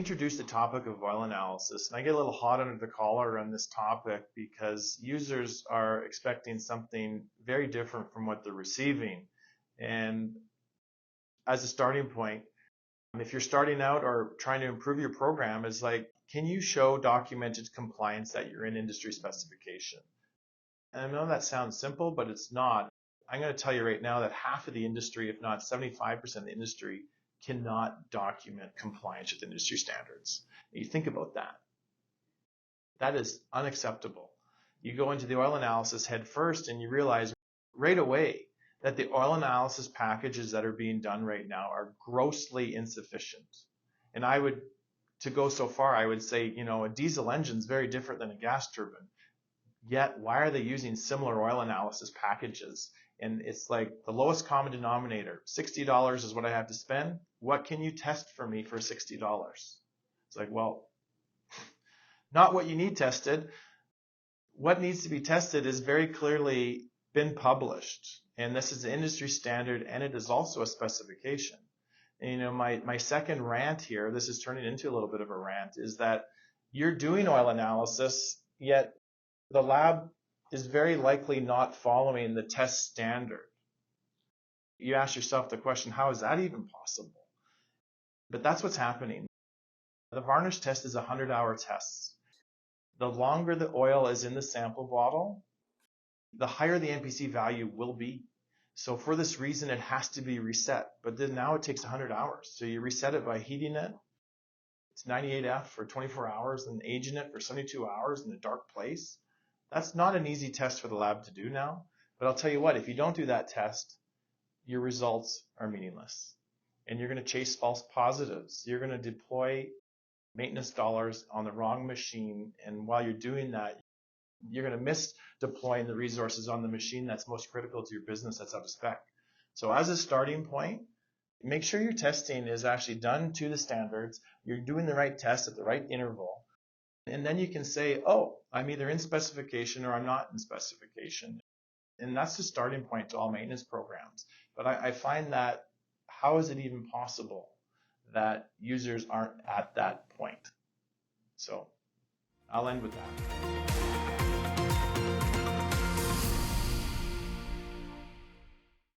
introduced the topic of oil analysis, and I get a little hot under the collar on this topic because users are expecting something very different from what they're receiving. And as a starting point, if you're starting out or trying to improve your program, is like, can you show documented compliance that you're in industry specification? And I know that sounds simple, but it's not. I'm going to tell you right now that half of the industry, if not 75% of the industry, cannot document compliance with industry standards. You think about that. That is unacceptable. You go into the oil analysis head first and you realize right away that the oil analysis packages that are being done right now are grossly insufficient. And to go so far, I would say, a diesel engine is very different than a gas turbine. Yet, why are they using similar oil analysis packages? And it's like the lowest common denominator. $60 is what I have to spend. What can you test for me for $60? It's like, well, not what you need tested. What needs to be tested is very clearly been published. And this is an industry standard, and it is also a specification. And, my second rant here, this is turning into a little bit of a rant, is that you're doing oil analysis, yet the lab is very likely not following the test standard. You ask yourself the question, how is that even possible? But that's what's happening. The varnish test is a 100-hour test. The longer the oil is in the sample bottle, the higher the MPC value will be. So for this reason, it has to be reset. But then now it takes 100 hours. So you reset it by heating it. It's 98F for 24 hours and aging it for 72 hours in a dark place. That's not an easy test for the lab to do now. But I'll tell you what, if you don't do that test, your results are meaningless. And you're going to chase false positives. You're going to deploy maintenance dollars on the wrong machine. And while you're doing that, you're going to miss deploying the resources on the machine that's most critical to your business that's out of spec. So as a starting point, make sure your testing is actually done to the standards. You're doing the right test at the right interval. And then you can say, oh, I'm either in specification or I'm not in specification. And that's the starting point to all maintenance programs. But I find that how is it even possible that users aren't at that point? So I'll end with that.